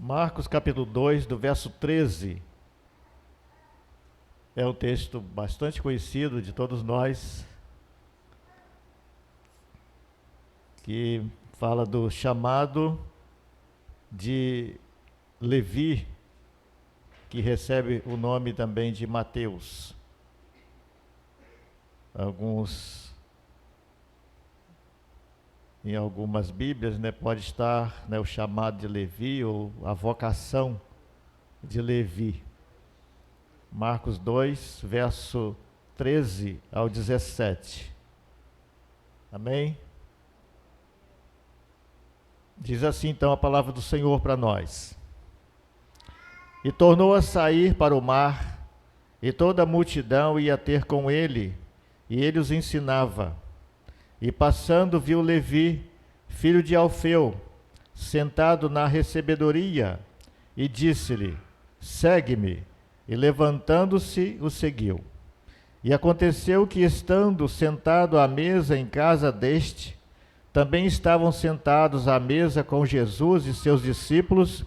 Marcos capítulo 2, do verso 13. É um texto bastante conhecido de todos nós, que fala do chamado de Levi, que recebe o nome também de Mateus. Em algumas Bíblias, pode estar o chamado de Levi ou a vocação de Levi. Marcos 2, verso 13 ao 17. Amém? Diz assim então a palavra do Senhor para nós. E tornou a sair para o mar, e toda a multidão ia ter com ele, e ele os ensinava. E passando viu Levi, filho de Alfeu, sentado na recebedoria, e disse-lhe: segue-me. E levantando-se, o seguiu. E aconteceu que, estando sentado à mesa em casa deste, também estavam sentados à mesa com Jesus e seus discípulos,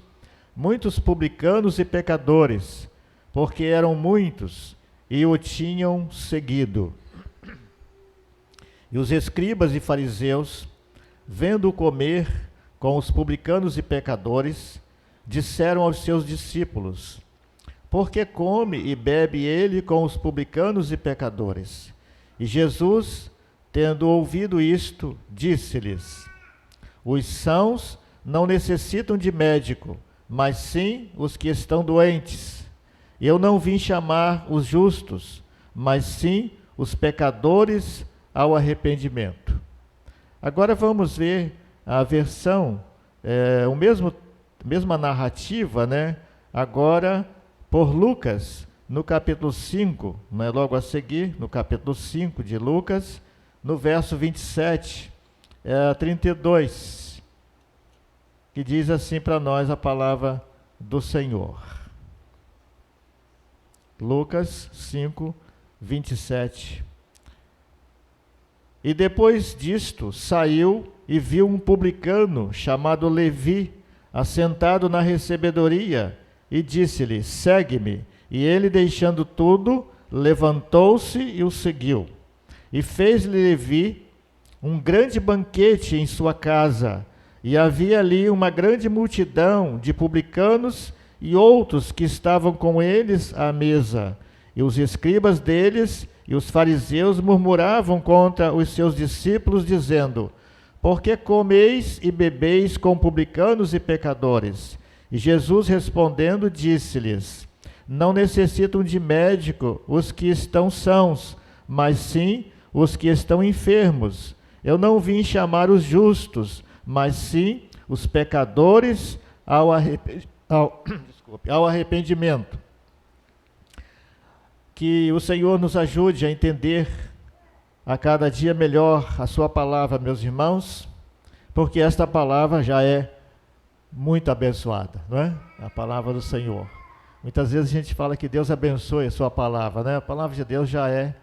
muitos publicanos e pecadores, porque eram muitos e o tinham seguido. E os escribas e fariseus, vendo-o comer com os publicanos e pecadores, disseram aos seus discípulos: por que come e bebe ele com os publicanos e pecadores? E Jesus, tendo ouvido isto, disse-lhes: os sãos não necessitam de médico, mas sim os que estão doentes. Eu não vim chamar os justos, mas sim os pecadores ao arrependimento. Agora vamos ver a versão, mesma narrativa, agora por Lucas, no capítulo 5, logo a seguir, no capítulo 5 de Lucas, no verso 27 a 32, que diz assim para nós a palavra do Senhor. Lucas 5, 27. E depois disto, saiu e viu um publicano chamado Levi, assentado na recebedoria, e disse-lhe: segue-me. E ele, deixando tudo, levantou-se e o seguiu. E fez-lhe Levi um grande banquete em sua casa, e havia ali uma grande multidão de publicanos e outros que estavam com eles à mesa. E os escribas deles e os fariseus murmuravam contra os seus discípulos, dizendo: por que comeis e bebeis com publicanos e pecadores? E Jesus, respondendo, disse-lhes: não necessitam de médico os que estão sãos, mas sim os que estão enfermos. Eu não vim chamar os justos, mas sim os pecadores ao arrependimento. Que o Senhor nos ajude a entender a cada dia melhor a sua palavra, meus irmãos, porque esta palavra já é muito abençoada, não é? A palavra do Senhor. Muitas vezes a gente fala que Deus abençoe a sua palavra, né? A palavra de Deus já é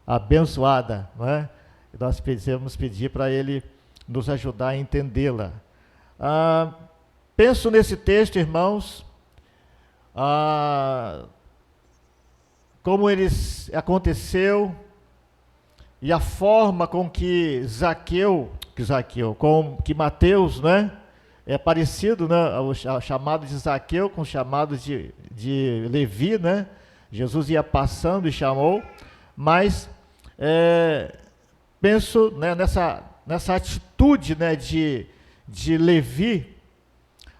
abençoada, não é? E nós precisamos pedir para Ele nos ajudar a entendê-la. Penso nesse texto, irmãos, como ele aconteceu e a forma com que Mateus, né? É parecido, né, o chamado de Zaqueu com o chamado de Levi, né? Jesus ia passando e chamou, mas penso, né, nessa atitude, né, de Levi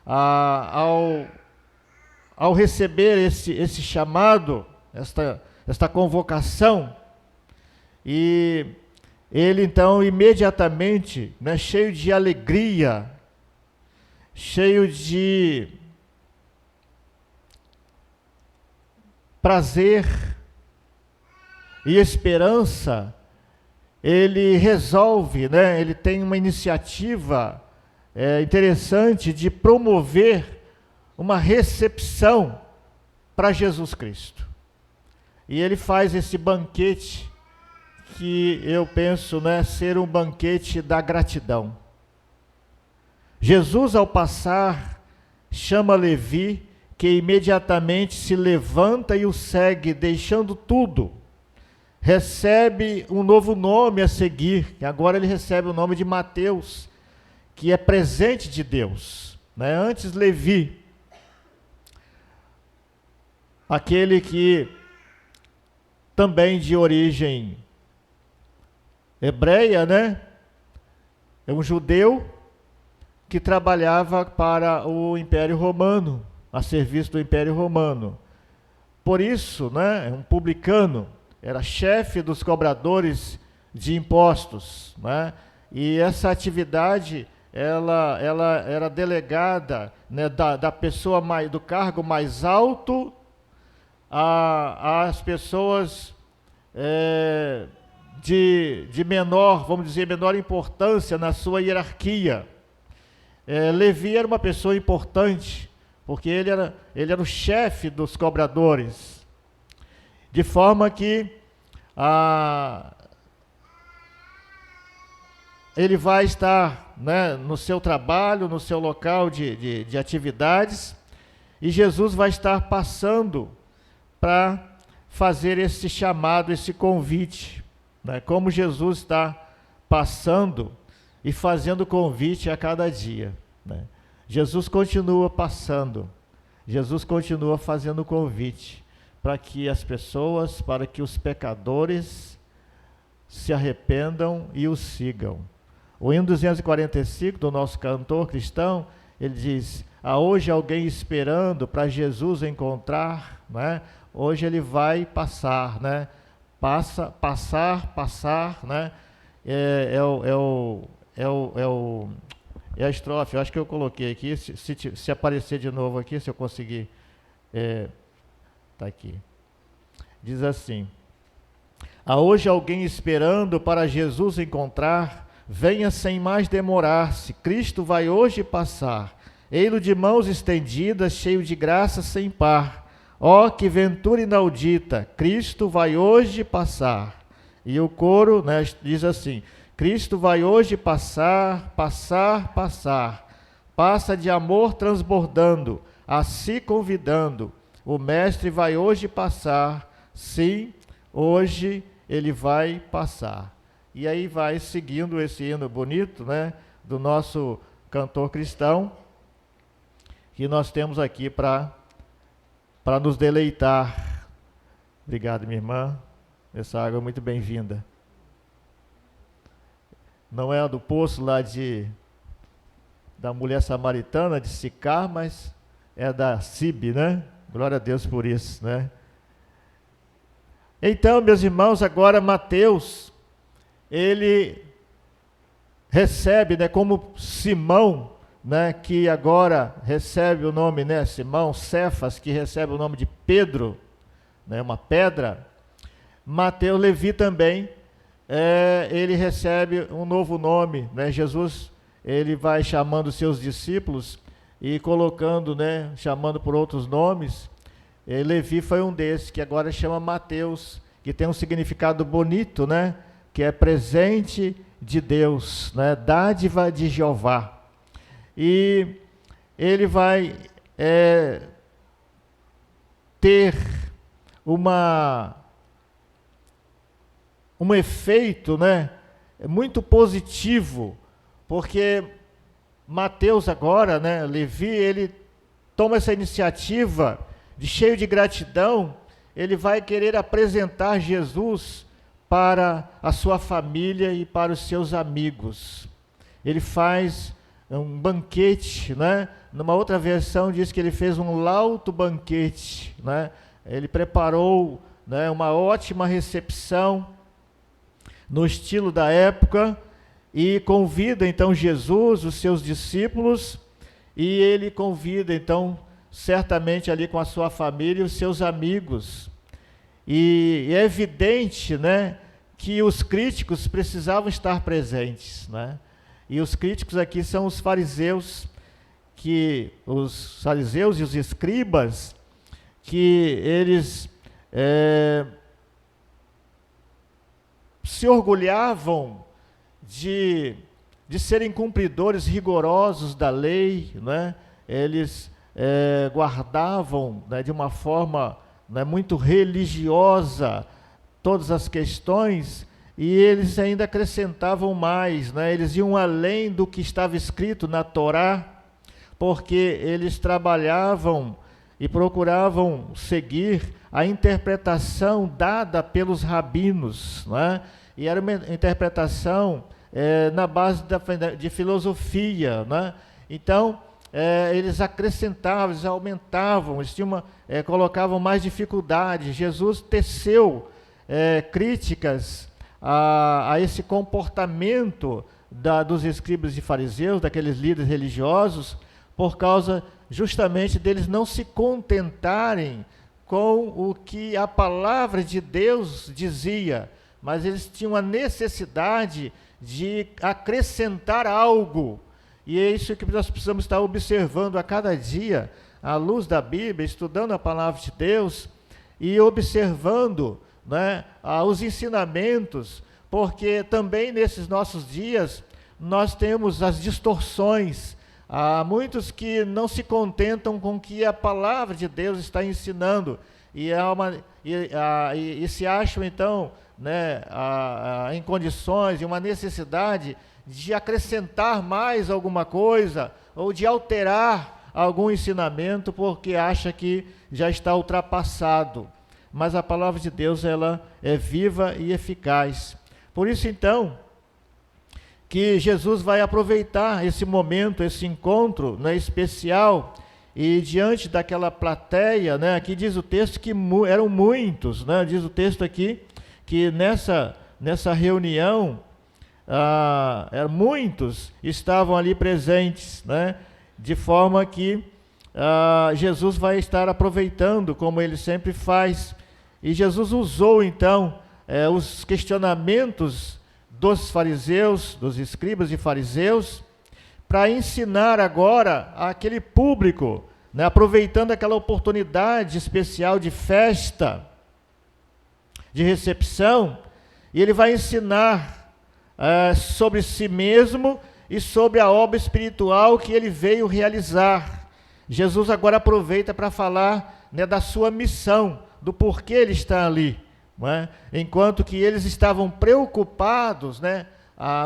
ao receber esse chamado, esta convocação, e ele então imediatamente, né, cheio de alegria, cheio de prazer e esperança, ele resolve, né, ele tem uma iniciativa interessante de promover uma recepção para Jesus Cristo. E ele faz esse banquete que eu penso, né, ser um banquete da gratidão. Jesus, ao passar, chama Levi, que imediatamente se levanta e o segue, deixando tudo. Recebe um novo nome a seguir, que agora ele recebe o nome de Mateus, que é presente de Deus, né? Antes Levi, aquele que também de origem hebreia, né? É um judeu que trabalhava para o Império Romano, a serviço do Império Romano. Por isso, né, é um publicano, era chefe dos cobradores de impostos, né? E essa atividade ela era delegada, né, da pessoa do cargo mais alto às pessoas de menor, vamos dizer, menor importância na sua hierarquia. Levi era uma pessoa importante, porque ele era o chefe dos cobradores, de forma que ele vai estar, né, no seu trabalho, no seu local de atividades, e Jesus vai estar passando para fazer esse chamado, esse convite, né? Como Jesus está passando e fazendo convite a cada dia, né? Jesus continua passando, Jesus continua fazendo convite para que as pessoas, para que os pecadores se arrependam e o sigam. O hino 245 do nosso cantor cristão, ele diz: há hoje alguém esperando para Jesus encontrar, né? Hoje ele vai passar, né? Passar, né? É a estrofe, eu acho que eu coloquei aqui, se aparecer de novo aqui, se eu conseguir, tá aqui. Diz assim: há hoje alguém esperando para Jesus encontrar, venha sem mais demorar-se, Cristo vai hoje passar, ei-lo de mãos estendidas, cheio de graça sem par. Ó, que ventura inaudita, Cristo vai hoje passar. E o coro, né, diz assim: Cristo vai hoje passar, passar, passar. Passa de amor transbordando, a si convidando. O Mestre vai hoje passar, sim, hoje ele vai passar. E aí vai seguindo esse hino bonito, né, do nosso cantor cristão, que nós temos aqui para nos deleitar. Obrigado, minha irmã. Essa água é muito bem-vinda. Não é a do poço lá da mulher samaritana de Sicar, mas é da Sibe, né? Glória a Deus por isso, né? Então, meus irmãos, agora Mateus, ele recebe, né, como Simão, né, que agora recebe o nome, né, Simão, Cefas, que recebe o nome de Pedro, né, uma pedra. Mateus, Levi também, ele recebe um novo nome, né? Jesus, ele vai chamando os seus discípulos e colocando, né, chamando por outros nomes. Levi foi um desses, que agora chama Mateus, que tem um significado bonito, né, que é presente de Deus, né, dádiva de Jeová. E ele vai ter um efeito, né, muito positivo, porque Mateus agora, né, Levi, ele toma essa iniciativa de cheio de gratidão, ele vai querer apresentar Jesus para a sua família e para os seus amigos. Ele faz um banquete, né? Numa outra versão diz que ele fez um lauto banquete, né? Ele preparou, né, uma ótima recepção no estilo da época e convida então Jesus, os seus discípulos, e ele convida então certamente ali com a sua família e os seus amigos. E é evidente, né, que os críticos precisavam estar presentes, né? E os críticos aqui são os fariseus, os fariseus e os escribas, que eles se orgulhavam de serem cumpridores rigorosos da lei, né? Eles guardavam, né, de uma forma, né, muito religiosa todas as questões, e eles ainda acrescentavam mais, né, eles iam além do que estava escrito na Torá, porque eles trabalhavam e procuravam seguir a interpretação dada pelos rabinos, né? E era uma interpretação na base de filosofia, né? Então, eles acrescentavam, eles aumentavam, eles colocavam mais dificuldades. Jesus teceu críticas a esse comportamento dos escribas e fariseus, daqueles líderes religiosos, por causa justamente deles não se contentarem com o que a palavra de Deus dizia, mas eles tinham a necessidade de acrescentar algo. E é isso que nós precisamos estar observando a cada dia, à luz da Bíblia, estudando a palavra de Deus e observando, né, os ensinamentos, porque também nesses nossos dias nós temos as distorções. Há muitos que não se contentam com o que a palavra de Deus está ensinando e se acham então, né, em condições e uma necessidade de acrescentar mais alguma coisa ou de alterar algum ensinamento porque acha que já está ultrapassado. Mas a palavra de Deus, ela é viva e eficaz. Por isso então que Jesus vai aproveitar esse momento, esse encontro, né, especial, e diante daquela plateia, né, aqui diz o texto que eram muitos, né, diz o texto aqui que nessa reunião muitos estavam ali presentes, né, de forma que Jesus vai estar aproveitando, como ele sempre faz, e Jesus usou então os questionamentos dos fariseus, dos escribas e fariseus, para ensinar agora aquele público, né, aproveitando aquela oportunidade especial de festa, de recepção, e ele vai ensinar sobre si mesmo e sobre a obra espiritual que ele veio realizar. Jesus agora aproveita para falar, né, da sua missão, do porquê ele está ali. Enquanto que eles estavam preocupados, né,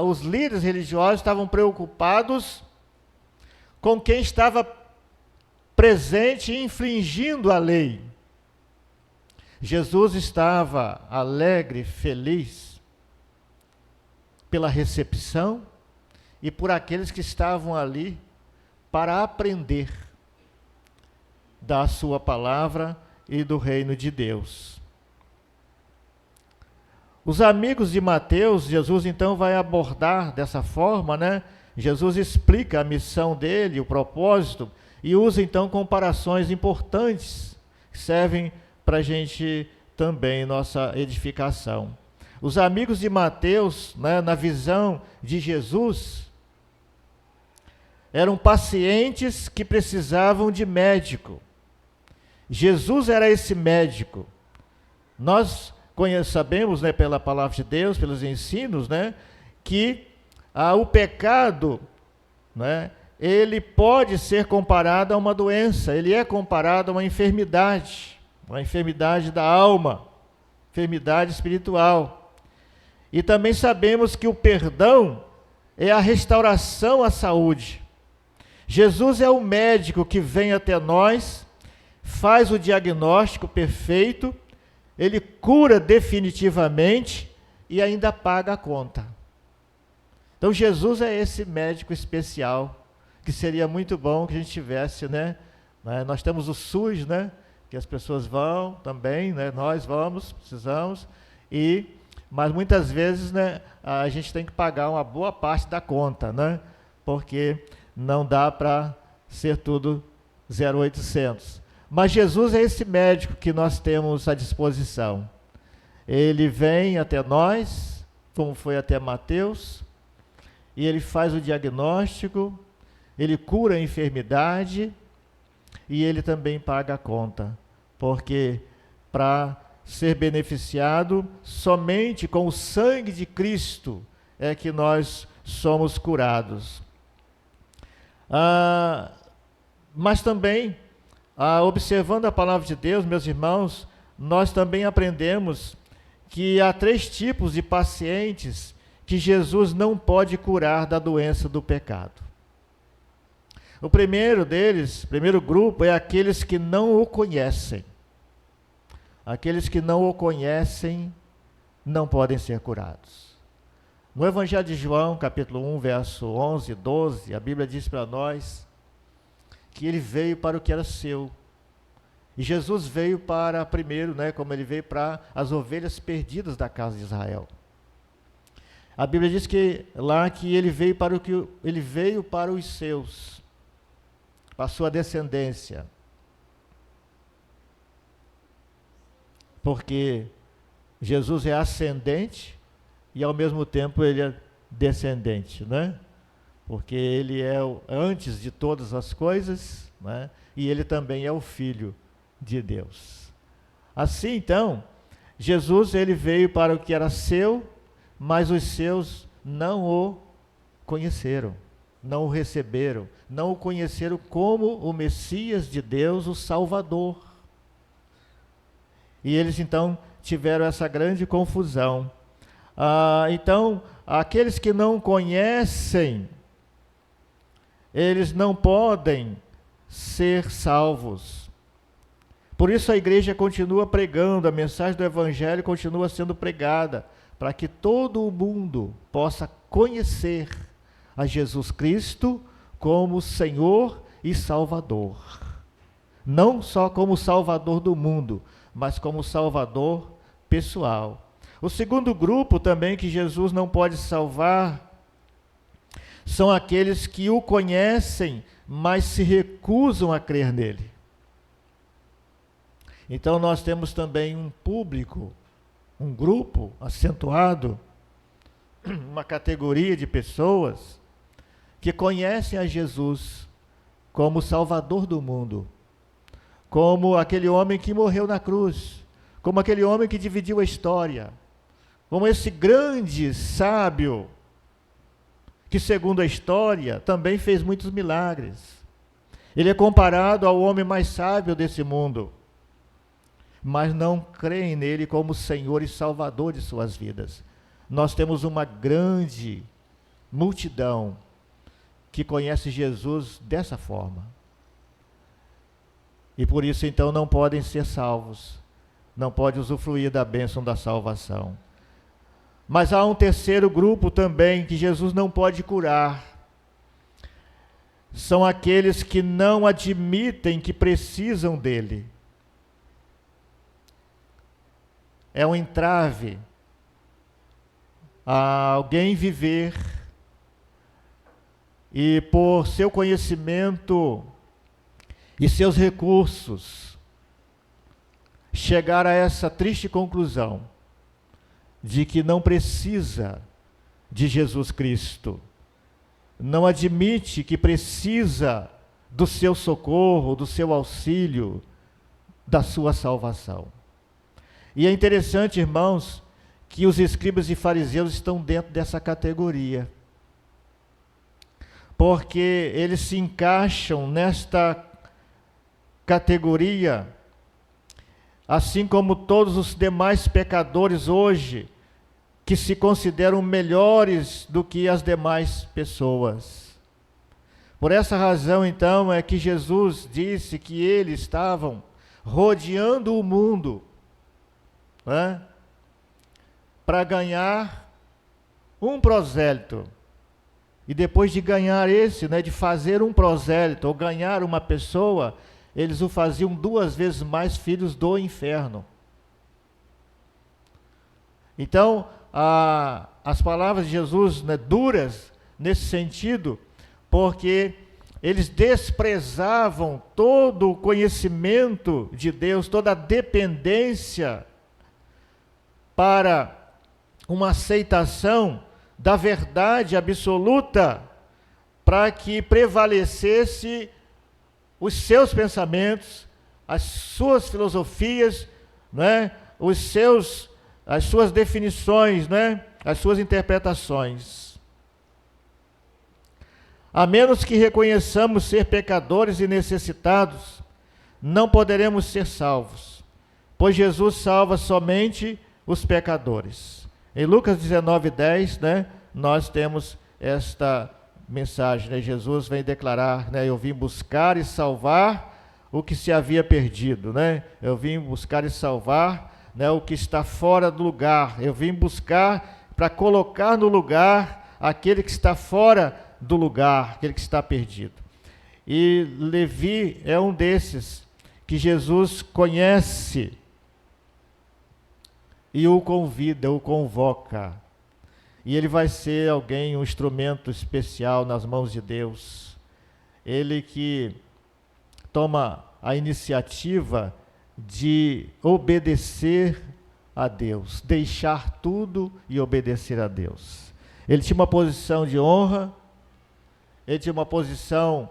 os líderes religiosos estavam preocupados com quem estava presente e infringindo a lei. Jesus estava alegre, feliz pela recepção e por aqueles que estavam ali para aprender da sua palavra e do reino de Deus. Os amigos de Mateus, Jesus então vai abordar dessa forma, né? Jesus explica a missão dele, o propósito, e usa então comparações importantes que servem para a gente também, nossa edificação. Os amigos de Mateus, né, na visão de Jesus, eram pacientes que precisavam de médico. Jesus era esse médico. Nós sabemos, né, pela palavra de Deus, pelos ensinos, né, que o pecado, né, ele pode ser comparado a uma doença, ele é comparado a uma enfermidade da alma, enfermidade espiritual. E também sabemos que o perdão é a restauração à saúde. Jesus é o médico que vem até nós, faz o diagnóstico perfeito, ele cura definitivamente e ainda paga a conta. Então Jesus é esse médico especial, que seria muito bom que a gente tivesse, né? Nós temos o SUS, né? Que as pessoas vão também, né? Nós vamos, precisamos, mas muitas vezes, né, a gente tem que pagar uma boa parte da conta, né? Porque não dá para ser tudo 0800. Mas Jesus é esse médico que nós temos à disposição. Ele vem até nós, como foi até Mateus, e ele faz o diagnóstico, ele cura a enfermidade e ele também paga a conta. Porque para ser beneficiado, somente com o sangue de Cristo é que nós somos curados. Mas também, observando a palavra de Deus, meus irmãos, nós também aprendemos que há 3 tipos de pacientes que Jesus não pode curar da doença do pecado. O primeiro deles, primeiro grupo, é aqueles que não o conhecem. Aqueles que não o conhecem não podem ser curados. No Evangelho de João, capítulo 1, verso 11 e 12, a Bíblia diz para nós que ele veio para o que era seu. E Jesus veio para, primeiro, como ele veio para as ovelhas perdidas da casa de Israel. A Bíblia diz que lá que ele veio para os seus, para a sua descendência. Porque Jesus é ascendente e ao mesmo tempo ele é descendente, Porque ele é antes de todas as coisas, e ele também é o Filho de Deus. Assim, então, Jesus ele veio para o que era seu, mas os seus não o conheceram, não o receberam, não o conheceram como o Messias de Deus, o Salvador. E eles então tiveram essa grande confusão. Então, aqueles que não conhecem, eles não podem ser salvos. Por isso a igreja continua pregando, a mensagem do Evangelho continua sendo pregada, para que todo o mundo possa conhecer a Jesus Cristo como Senhor e Salvador. Não só como Salvador do mundo, mas como Salvador pessoal. O segundo grupo também que Jesus não pode salvar são aqueles que o conhecem, mas se recusam a crer nele. Então nós temos também um público, um grupo acentuado, uma categoria de pessoas que conhecem a Jesus como Salvador do mundo, como aquele homem que morreu na cruz, como aquele homem que dividiu a história, como esse grande sábio, que segundo a história também fez muitos milagres. Ele é comparado ao homem mais sábio desse mundo, mas não creem nele como Senhor e Salvador de suas vidas. Nós temos uma grande multidão que conhece Jesus dessa forma. E por isso, então, não podem ser salvos, não podem usufruir da bênção da salvação. Mas há um terceiro grupo também que Jesus não pode curar. São aqueles que não admitem que precisam dele. É um entrave a alguém viver e, por seu conhecimento e seus recursos, chegar a essa triste conclusão de que não precisa de Jesus Cristo, não admite que precisa do seu socorro, do seu auxílio, da sua salvação. E é interessante, irmãos, que os escribas e fariseus estão dentro dessa categoria, porque eles se encaixam nesta categoria, assim como todos os demais pecadores hoje, que se consideram melhores do que as demais pessoas. Por essa razão, então, é que Jesus disse que eles estavam rodeando o mundo, para ganhar um prosélito. E depois de ganhar esse, de fazer um prosélito, ou ganhar uma pessoa, eles o faziam 2 vezes mais filhos do inferno. Então, as palavras de Jesus, duras nesse sentido, porque eles desprezavam todo o conhecimento de Deus, toda a dependência para uma aceitação da verdade absoluta, para que prevalecesse os seus pensamentos, as suas filosofias, as suas definições, as suas interpretações. A menos que reconheçamos ser pecadores e necessitados, não poderemos ser salvos, pois Jesus salva somente os pecadores. Em Lucas 19:10, né, nós temos esta mensagem, né? Jesus vem declarar, né, eu vim buscar e salvar o que se havia perdido, né? Eu vim buscar e salvar, né, o que está fora do lugar. Eu vim buscar para colocar no lugar aquele que está fora do lugar, aquele que está perdido. E Levi é um desses que Jesus conhece e o convida, o convoca. E ele vai ser alguém, um instrumento especial nas mãos de Deus. Ele que toma a iniciativa de obedecer a Deus, deixar tudo e obedecer a Deus. Ele tinha uma posição de honra, ele tinha uma posição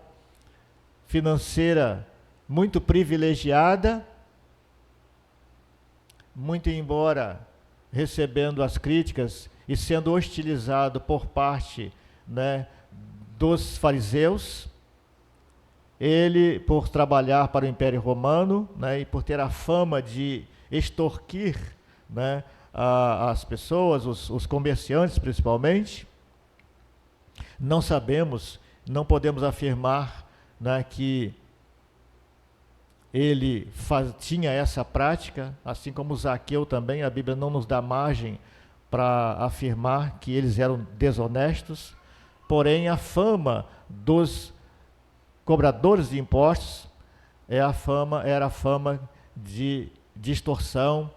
financeira muito privilegiada, muito embora recebendo as críticas e sendo hostilizado por parte, né, dos fariseus. Ele, por trabalhar para o Império Romano, né, e por ter a fama de extorquir, né, as pessoas, os comerciantes principalmente, não sabemos, não podemos afirmar, né, que ele tinha essa prática, assim como Zaqueu também. A Bíblia não nos dá margem para afirmar que eles eram desonestos, porém a fama dos cobradores de impostos era a fama de extorsão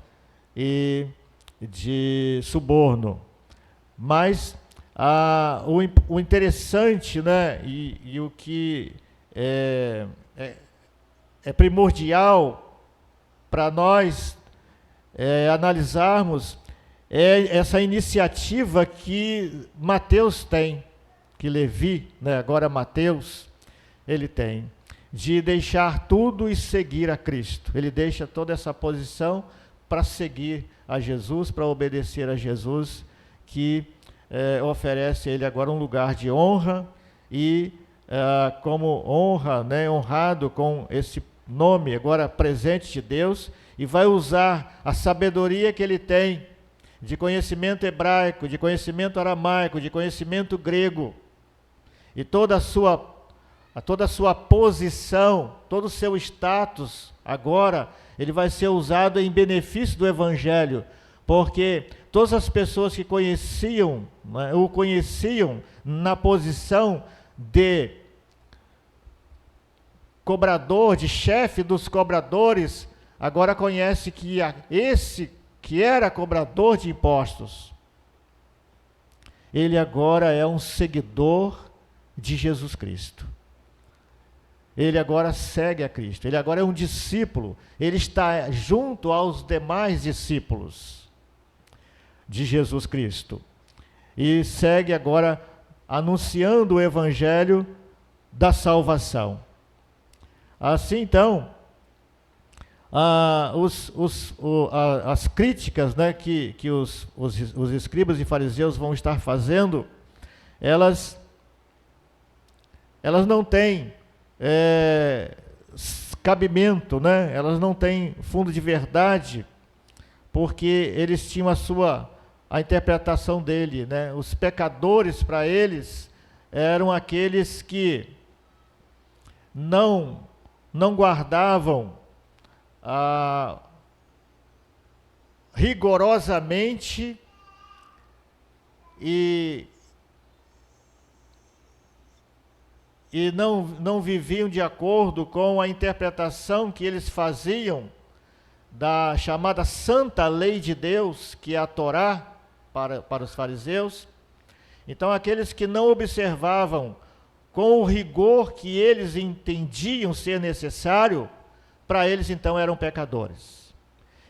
e de suborno. Mas o interessante, né, e o que é primordial para nós analisarmos é essa iniciativa que Mateus tem, que Levi, né, agora Mateus, ele tem, de deixar tudo e seguir a Cristo. Ele deixa toda essa posição para seguir a Jesus, para obedecer a Jesus, que oferece a ele agora um lugar de honra e como honra, né, honrado com esse nome agora presente de Deus, e vai usar a sabedoria que ele tem de conhecimento hebraico, de conhecimento aramaico, de conhecimento grego, e toda a sua posição, todo o seu status, agora ele vai ser usado em benefício do Evangelho, porque todas as pessoas que conheciam, né, o conheciam na posição de cobrador, de chefe dos cobradores, agora conhece que esse que era cobrador de impostos, ele agora é um seguidor de Jesus Cristo. Ele agora segue a Cristo, ele agora é um discípulo, ele está junto aos demais discípulos de Jesus Cristo. E segue agora anunciando o Evangelho da salvação. Assim, então, as críticas, né, que os escribas e fariseus vão estar fazendo, elas não têm cabimento, né? Elas não têm fundo de verdade, porque eles tinham a interpretação dele, né? Os pecadores, para eles, eram aqueles que não guardavam rigorosamente e não viviam de acordo com a interpretação que eles faziam da chamada Santa Lei de Deus, que é a Torá, para os fariseus. Então, aqueles que não observavam com o rigor que eles entendiam ser necessário, para eles então eram pecadores.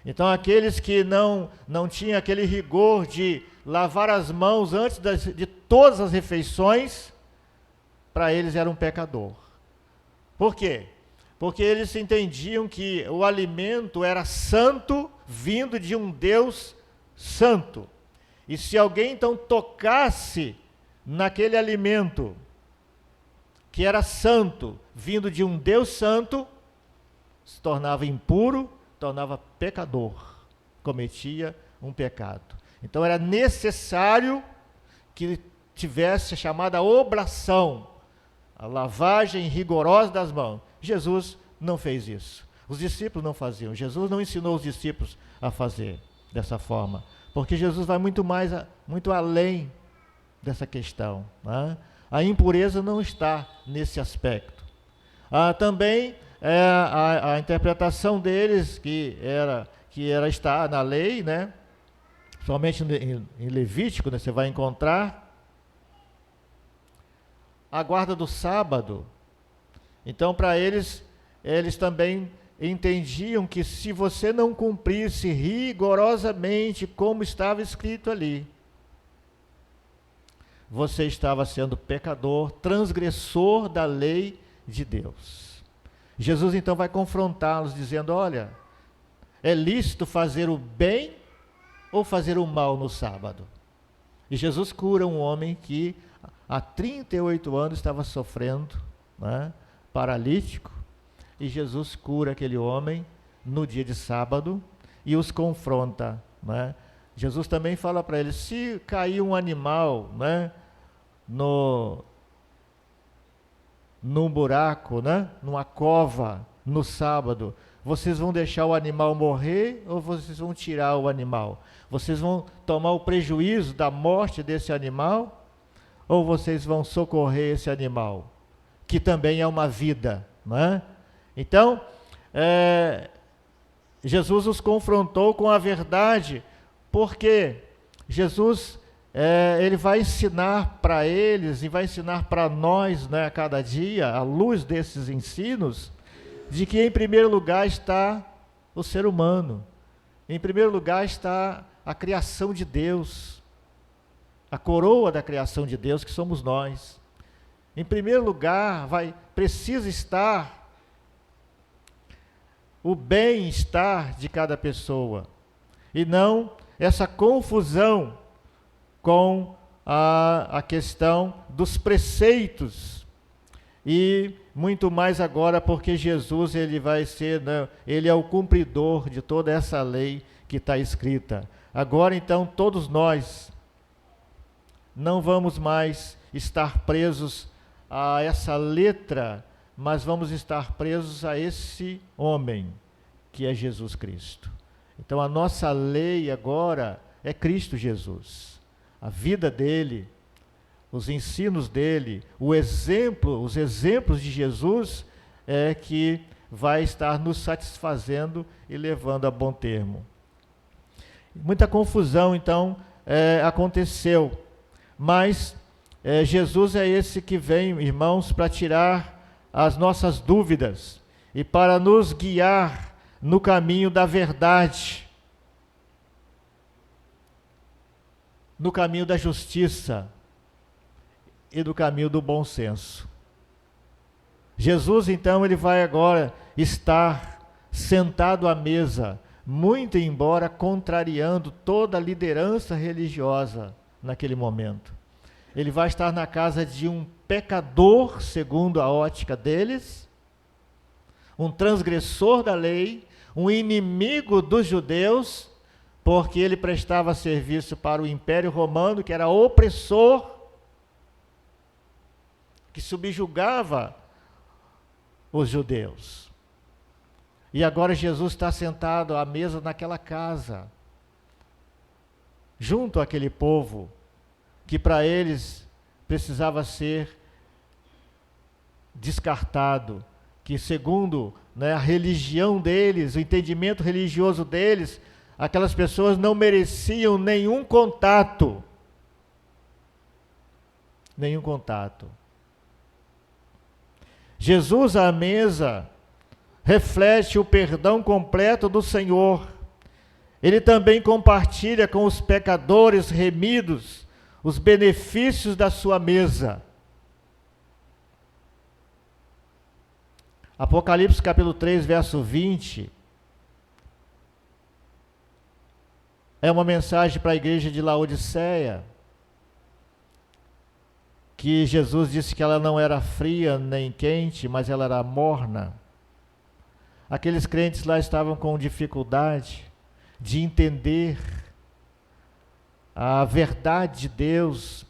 Então, aqueles que não tinham aquele rigor de lavar as mãos antes de todas as refeições, para eles era um pecador. Por quê? Porque eles entendiam que o alimento era santo, vindo de um Deus santo. E se alguém então tocasse naquele alimento que era santo, vindo de um Deus santo, se tornava impuro, tornava pecador, cometia um pecado. Então era necessário que tivesse a chamada oblação, a lavagem rigorosa das mãos. Jesus não fez isso. Os discípulos não faziam. Jesus não ensinou os discípulos a fazer dessa forma, porque Jesus vai muito além dessa questão, né? A impureza não está nesse aspecto. Também a interpretação deles, que era estar na lei, né? Somente em Levítico, né, você vai encontrar a guarda do sábado. Então, para eles também entendiam que se você não cumprisse rigorosamente como estava escrito ali, você estava sendo pecador, transgressor da lei de Deus. Jesus então vai confrontá-los dizendo: olha, é lícito fazer o bem ou fazer o mal no sábado? E Jesus cura um homem que há 38 anos estava sofrendo, né, paralítico, e Jesus cura aquele homem no dia de sábado e os confronta, né? Jesus também fala para eles: se cair um animal, né, num buraco, né, numa cova no sábado, vocês vão deixar o animal morrer ou vocês vão tirar o animal? Vocês vão tomar o prejuízo da morte desse animal ou vocês vão socorrer esse animal, que também é uma vida, né? Então, Jesus os confrontou com a verdade, porque Jesus ele vai ensinar para eles e vai ensinar para nós, né, a cada dia, à luz desses ensinos, de que em primeiro lugar está o ser humano, em primeiro lugar está a criação de Deus, a coroa da criação de Deus, que somos nós. Em primeiro lugar precisa estar o bem-estar de cada pessoa, e não essa confusão com a questão dos preceitos, e muito mais agora porque Jesus ele vai ser, né, ele é o cumpridor de toda essa lei que está escrita. Agora então todos nós não vamos mais estar presos a essa letra, mas vamos estar presos a esse homem, que é Jesus Cristo. Então a nossa lei agora é Cristo Jesus. A vida dele, os ensinos dele, os exemplos de Jesus é que vai estar nos satisfazendo e levando a bom termo. Muita confusão então aconteceu, mas Jesus é esse que vem, irmãos, para tirar as nossas dúvidas e para nos guiar no caminho da verdade, no caminho da justiça e do caminho do bom senso. Jesus, então, ele vai agora estar sentado à mesa, muito embora contrariando toda a liderança religiosa naquele momento. Ele vai estar na casa de um pecador, segundo a ótica deles, um transgressor da lei, um inimigo dos judeus, porque ele prestava serviço para o Império Romano, que era opressor, que subjugava os judeus. E agora Jesus está sentado à mesa naquela casa, junto àquele povo, que para eles precisava ser descartado, que segundo, né, a religião deles, o entendimento religioso deles, aquelas pessoas não mereciam nenhum contato. Nenhum contato. Jesus à mesa reflete o perdão completo do Senhor. Ele também compartilha com os pecadores remidos os benefícios da sua mesa. Apocalipse capítulo 3, verso 20, é uma mensagem para a igreja de Laodiceia. que Jesus disse que ela não era fria nem quente, mas ela era morna. Aqueles crentes lá estavam com dificuldade de entender a verdade de Deus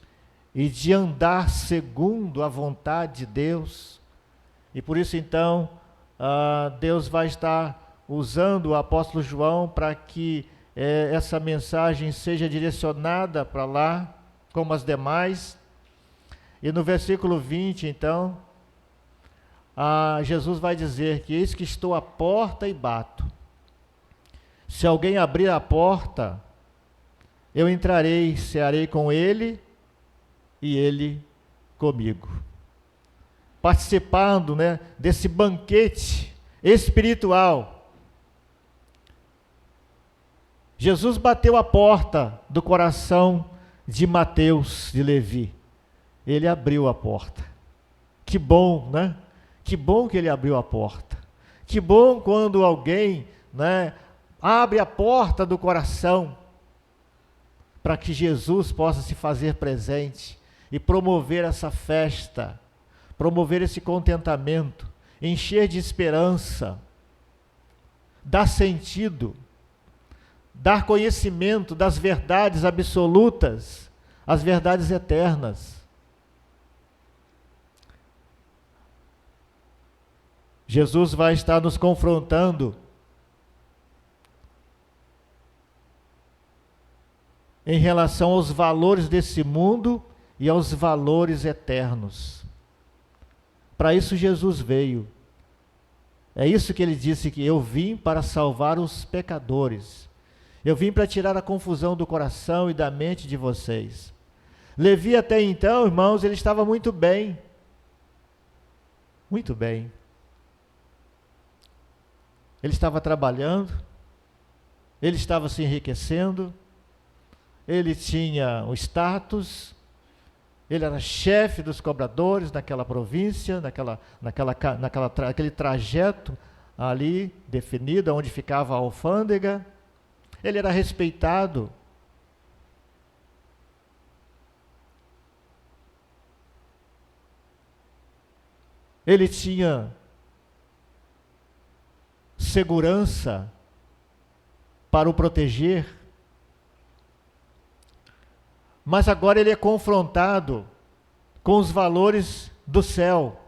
e de andar segundo a vontade de Deus. E por isso então, Deus vai estar usando o apóstolo João para que essa mensagem seja direcionada para lá, como as demais. E no versículo 20, então, Jesus vai dizer que eis que estou à porta e bato. Se alguém abrir a porta, eu entrarei, cearei com ele e ele comigo. Participando, desse banquete espiritual. Jesus bateu a porta do coração de Mateus, de Levi. Ele abriu a porta. Que bom, né? Que bom que ele abriu a porta. Que bom quando alguém, abre a porta do coração para que Jesus possa se fazer presente e promover essa festa, promover esse contentamento, encher de esperança, dar sentido, dar conhecimento das verdades absolutas, as verdades eternas. Jesus vai estar nos confrontando em relação aos valores desse mundo e aos valores eternos. Para isso Jesus veio. É isso que ele disse, que eu vim para salvar os pecadores. Eu vim para tirar a confusão do coração e da mente de vocês. Levi até então, irmãos, ele estava muito bem. Muito bem. Ele estava trabalhando, ele estava se enriquecendo, ele tinha o status, ele era chefe dos cobradores naquela província, naquele trajeto ali definido, onde ficava a alfândega. Ele era respeitado. Ele tinha segurança para o proteger. Mas agora ele é confrontado com os valores do céu,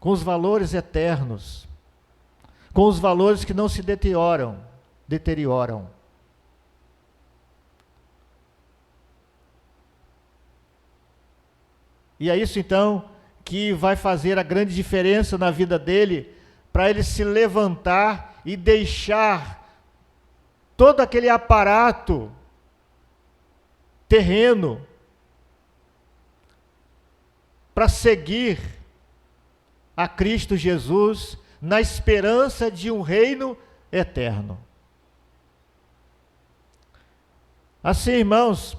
com os valores eternos, com os valores que não se deterioram. E é isso então que vai fazer a grande diferença na vida dele, para ele se levantar e deixar todo aquele aparato terreno para seguir a Cristo Jesus na esperança de um reino eterno. Assim, irmãos,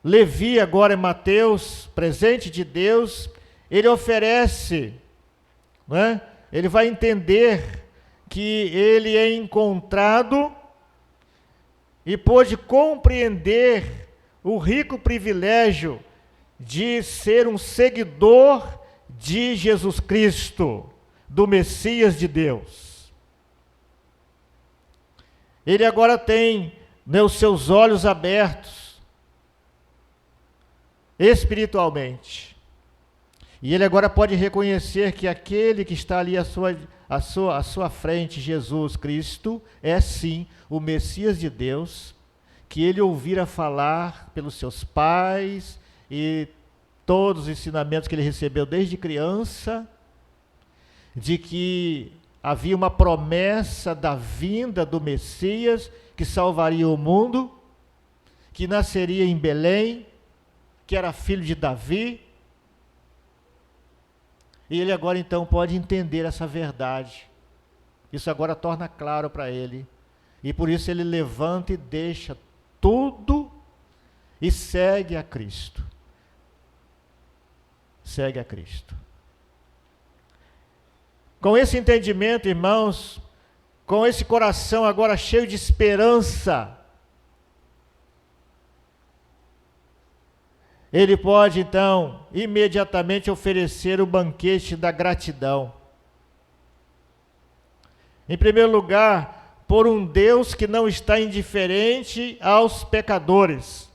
Levi agora é Mateus, presente de Deus, ele oferece, ele vai entender que ele é encontrado e pôde compreender o rico privilégio de ser um seguidor de Jesus Cristo, do Messias de Deus. Ele agora tem os seus olhos abertos espiritualmente. E ele agora pode reconhecer que aquele que está ali à sua frente, Jesus Cristo, é sim o Messias de Deus, que ele ouvira falar pelos seus pais e todos os ensinamentos que ele recebeu desde criança, de que havia uma promessa da vinda do Messias que salvaria o mundo, que nasceria em Belém, que era filho de Davi. E ele agora então pode entender essa verdade. Isso agora torna claro para ele. E por isso ele levanta e deixa tudo e segue a Cristo. Segue a Cristo. Com esse entendimento, irmãos, com esse coração agora cheio de esperança, ele pode então imediatamente oferecer o banquete da gratidão. Em primeiro lugar, por um Deus que não está indiferente aos pecadores.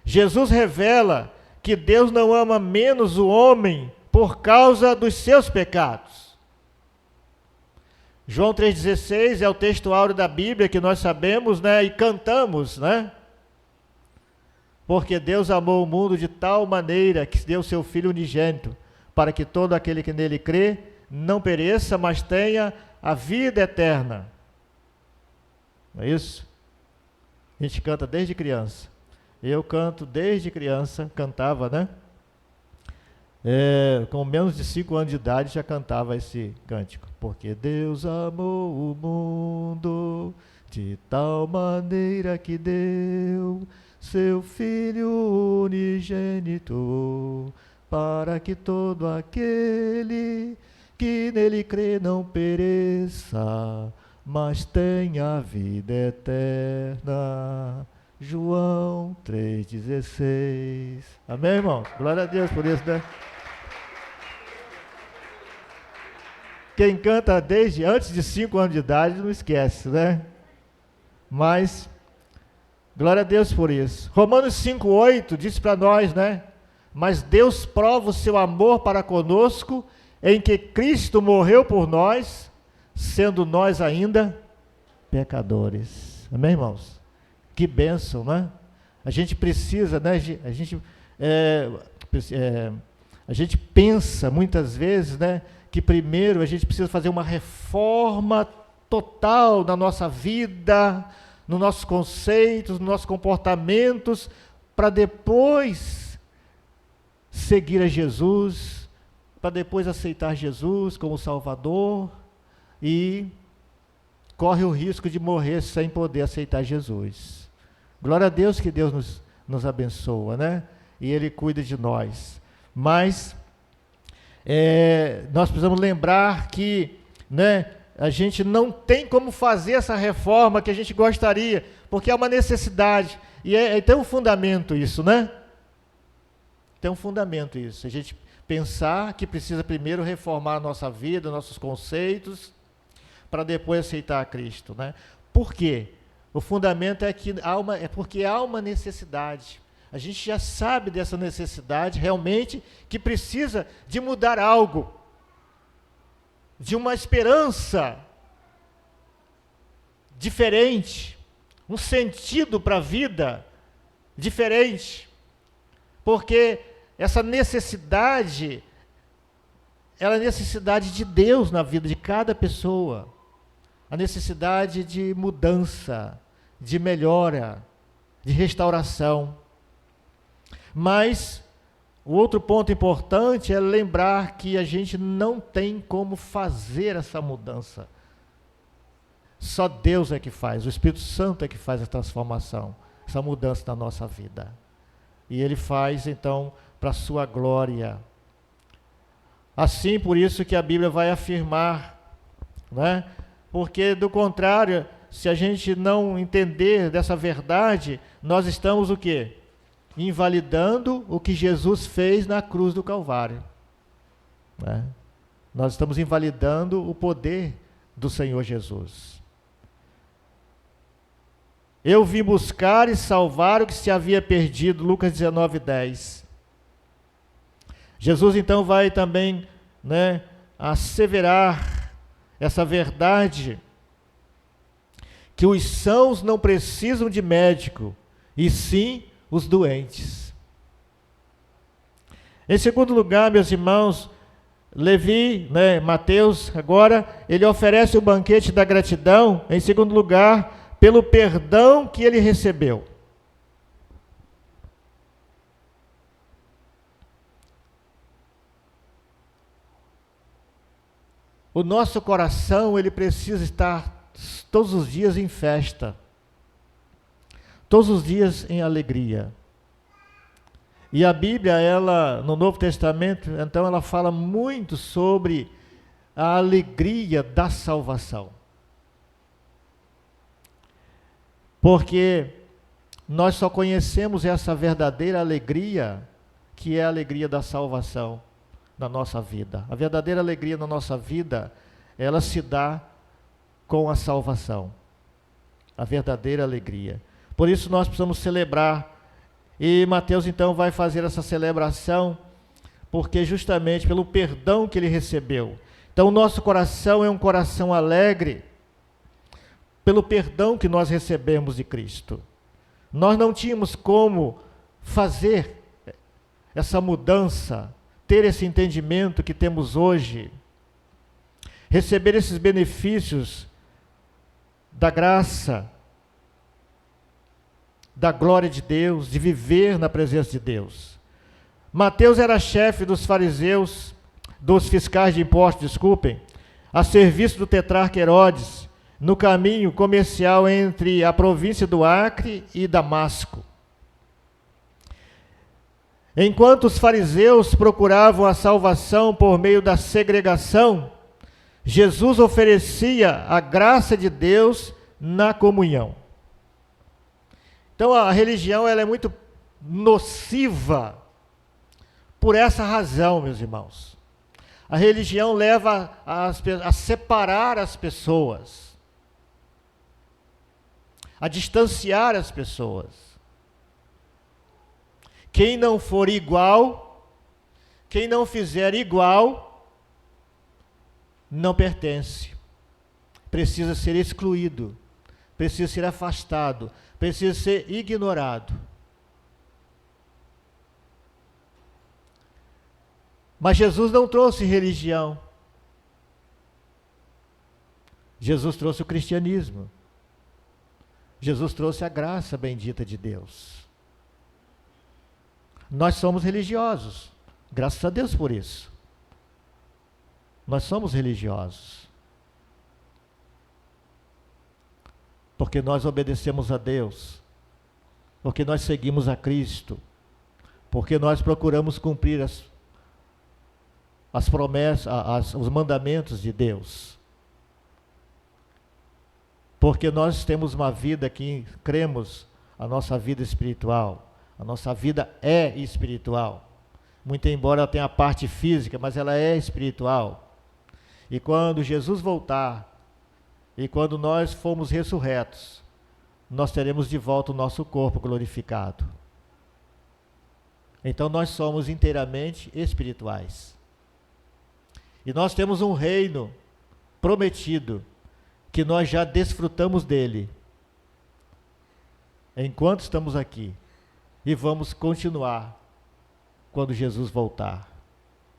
Jesus revela que Deus não ama menos o homem por causa dos seus pecados. João 3,16 é o texto áureo da Bíblia que nós sabemos, né, e cantamos, né? Porque Deus amou o mundo de tal maneira que deu seu Filho unigênito, para que todo aquele que nele crê não pereça, mas tenha a vida eterna. Não é isso? A gente canta desde criança. Eu canto desde criança, cantava, né? Com menos de 5 anos de idade já cantava esse cântico. Porque Deus amou o mundo de tal maneira que deu seu Filho unigênito, para que todo aquele que nele crê não pereça, mas tenha vida eterna. João 3,16. Amém, irmãos? Glória a Deus por isso, né? Quem canta desde antes de 5 anos de idade não esquece, né? Mas, glória a Deus por isso. Romanos 5,8 diz para nós, né? Mas Deus prova o seu amor para conosco, em que Cristo morreu por nós, sendo nós ainda pecadores. Amém, irmãos? Que bênção, né? A gente precisa, né? A gente pensa muitas vezes, né? Que primeiro a gente precisa fazer uma reforma total na nossa vida, nos nossos conceitos, nos nossos comportamentos, para depois seguir a Jesus, para depois aceitar Jesus como Salvador e corre o risco de morrer sem poder aceitar Jesus. Glória a Deus que Deus nos abençoa, né? E Ele cuida de nós. Mas nós precisamos lembrar que, né, a gente não tem como fazer essa reforma que a gente gostaria, porque é uma necessidade. E tem um fundamento isso, né? Tem um fundamento isso. A gente pensar que precisa primeiro reformar a nossa vida, nossos conceitos, para depois aceitar a Cristo, né? Por quê? O fundamento é que porque há uma necessidade. A gente já sabe dessa necessidade realmente, que precisa de mudar algo, de uma esperança diferente, um sentido para a vida diferente, porque essa necessidade, ela é a necessidade de Deus na vida de cada pessoa, a necessidade de mudança, de melhora, de restauração. Mas o outro ponto importante é lembrar que a gente não tem como fazer essa mudança. Só Deus é que faz, o Espírito Santo é que faz a transformação, essa mudança na nossa vida. E Ele faz, então, para a sua glória. Assim, por isso que a Bíblia vai afirmar, né? Porque, do contrário, se a gente não entender dessa verdade, nós estamos o quê? Invalidando o que Jesus fez na cruz do Calvário, né? Nós estamos invalidando o poder do Senhor Jesus. Eu vim buscar e salvar o que se havia perdido, Lucas 19:10. Jesus então vai também, né, asseverar essa verdade, que os sãos não precisam de médico, e sim os doentes. Em segundo lugar, meus irmãos, Levi, né, Mateus, agora, ele oferece o banquete da gratidão, em segundo lugar, pelo perdão que ele recebeu. O nosso coração, ele precisa estar todos os dias em festa, todos os dias em alegria. E a Bíblia, ela, no Novo Testamento, então ela fala muito sobre a alegria da salvação. Porque nós só conhecemos essa verdadeira alegria, que é a alegria da salvação na nossa vida. A verdadeira alegria na nossa vida, ela se dá com a salvação. A verdadeira alegria. Por isso nós precisamos celebrar. E Mateus então vai fazer essa celebração, porque justamente pelo perdão que ele recebeu. Então o nosso coração é um coração alegre, pelo perdão que nós recebemos de Cristo. Nós não tínhamos como fazer essa mudança, ter esse entendimento que temos hoje, receber esses benefícios da graça, da glória de Deus, de viver na presença de Deus. Mateus era chefe dos fariseus, dos fiscais de impostos, desculpem, a serviço do tetrarca Herodes, no caminho comercial entre a província do Acre e Damasco. Enquanto os fariseus procuravam a salvação por meio da segregação, Jesus oferecia a graça de Deus na comunhão. Então a religião ela é muito nociva por essa razão, meus irmãos. A religião leva a separar as pessoas, a distanciar as pessoas. Quem não for igual, quem não fizer igual, não pertence. Precisa ser excluído, precisa ser afastado, precisa ser ignorado. Mas Jesus não trouxe religião. Jesus trouxe o cristianismo. Jesus trouxe a graça bendita de Deus. Nós somos religiosos, graças a Deus por isso. Nós somos religiosos. Porque nós obedecemos a Deus, porque nós seguimos a Cristo, porque nós procuramos cumprir as promessas, os mandamentos de Deus. Porque nós temos uma vida que cremos, a nossa vida espiritual. A nossa vida é espiritual. Muito embora ela tenha a parte física, mas ela é espiritual. E quando Jesus voltar, e quando nós formos ressurretos, nós teremos de volta o nosso corpo glorificado. Então nós somos inteiramente espirituais. E nós temos um reino prometido, que nós já desfrutamos dele, enquanto estamos aqui. E vamos continuar quando Jesus voltar.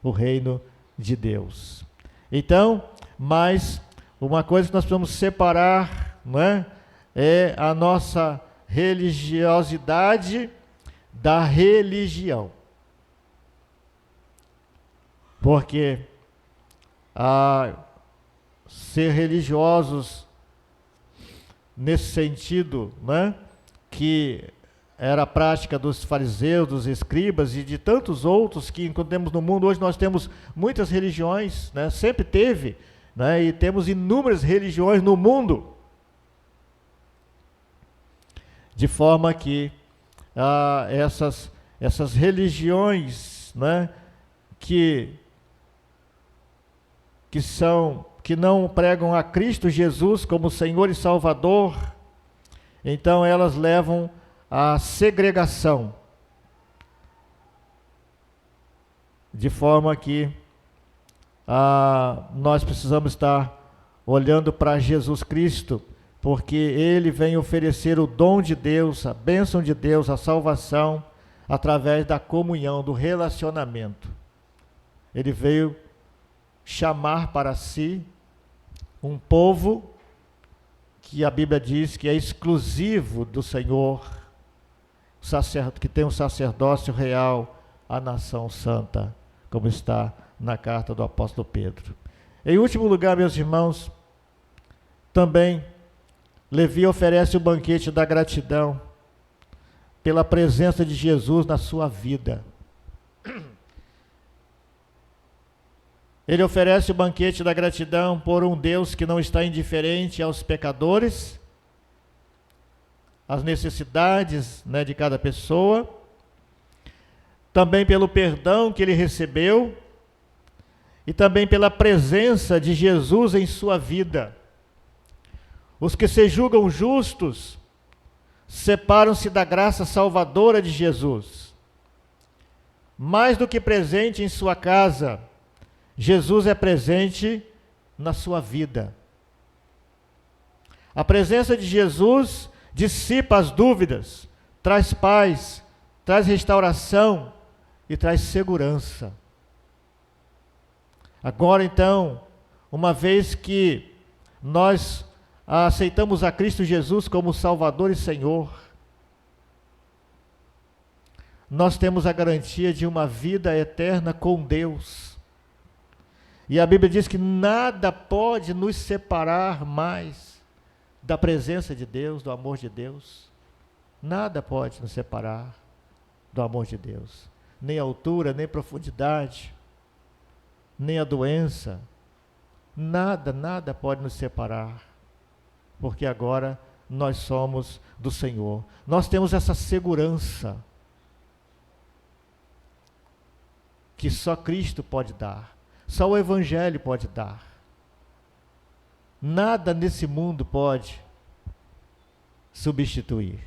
O reino de Deus. Então, mas uma coisa que nós precisamos separar, não é? É a nossa religiosidade da religião. Porque ser religiosos nesse sentido, né, que era a prática dos fariseus, dos escribas e de tantos outros que encontramos no mundo. Hoje nós temos muitas religiões, né, sempre teve, né, e temos inúmeras religiões no mundo. De forma que essas religiões, né, que não pregam a Cristo Jesus como Senhor e Salvador, então elas levam à segregação, de forma que nós precisamos estar olhando para Jesus Cristo, porque Ele vem oferecer o dom de Deus, a bênção de Deus, a salvação, através da comunhão, do relacionamento. Ele veio chamar para si um povo que a Bíblia diz que é exclusivo do Senhor, que tem um sacerdócio real, a nação santa, como está na carta do apóstolo Pedro. Em último lugar, meus irmãos, também Levi oferece o banquete da gratidão pela presença de Jesus na sua vida. Ele oferece o banquete da gratidão por um Deus que não está indiferente aos pecadores, as necessidades, né, de cada pessoa, também pelo perdão que ele recebeu e também pela presença de Jesus em sua vida. Os que se julgam justos separam-se da graça salvadora de Jesus. Mais do que presente em sua casa, Jesus é presente na sua vida. A presença de Jesus dissipa as dúvidas, traz paz, traz restauração e traz segurança. Agora então, uma vez que nós aceitamos a Cristo Jesus como Salvador e Senhor, nós temos a garantia de uma vida eterna com Deus. E a Bíblia diz que nada pode nos separar mais da presença de Deus, do amor de Deus. Nada pode nos separar do amor de Deus. Nem a altura, nem a profundidade, nem a doença. Nada pode nos separar. Porque agora nós somos do Senhor. Nós temos essa segurança que só Cristo pode dar, só o Evangelho pode dar. Nada nesse mundo pode substituir.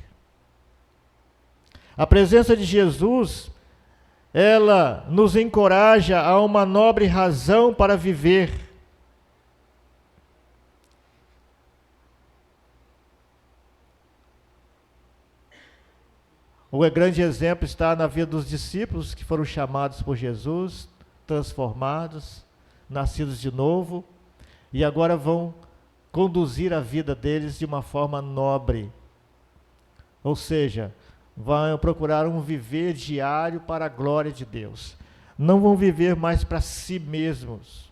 A presença de Jesus, ela nos encoraja a uma nobre razão para viver. O grande exemplo está na vida dos discípulos que foram chamados por Jesus, transformados, nascidos de novo, e agora vão conduzir a vida deles de uma forma nobre. Ou seja, vão procurar um viver diário para a glória de Deus. Não vão viver mais para si mesmos,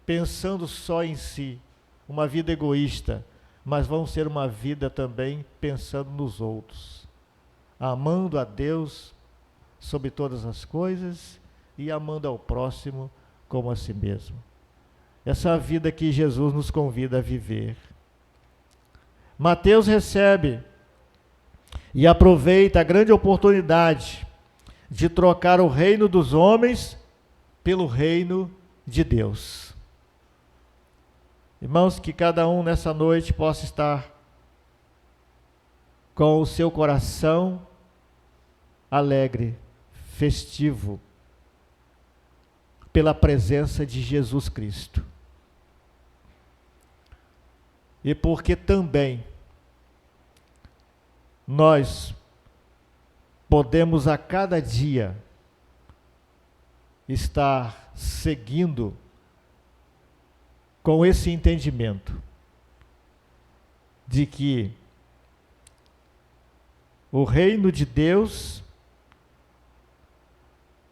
pensando só em si, uma vida egoísta, mas vão ser uma vida também pensando nos outros. Amando a Deus sobre todas as coisas e amando ao próximo como a si mesmo. Essa é a vida que Jesus nos convida a viver. Mateus recebe e aproveita a grande oportunidade de trocar o reino dos homens pelo reino de Deus. Irmãos, que cada um nessa noite possa estar com o seu coração alegre, festivo, pela presença de Jesus Cristo. E porque também nós podemos a cada dia estar seguindo com esse entendimento de que o reino de Deus,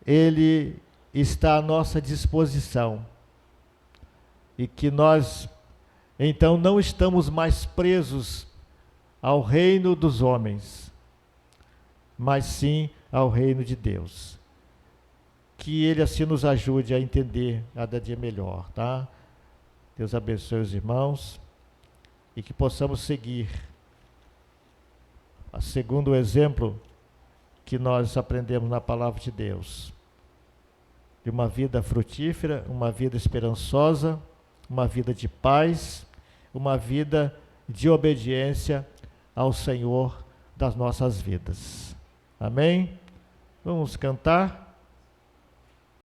ele está à nossa disposição. E que nós, então, não estamos mais presos ao reino dos homens, mas sim ao reino de Deus. Que ele assim nos ajude a entender cada dia melhor, tá? Deus abençoe os irmãos e que possamos seguir segundo o exemplo que nós aprendemos na palavra de Deus, de uma vida frutífera, uma vida esperançosa, uma vida de paz, uma vida de obediência ao Senhor das nossas vidas. Amém? Vamos cantar.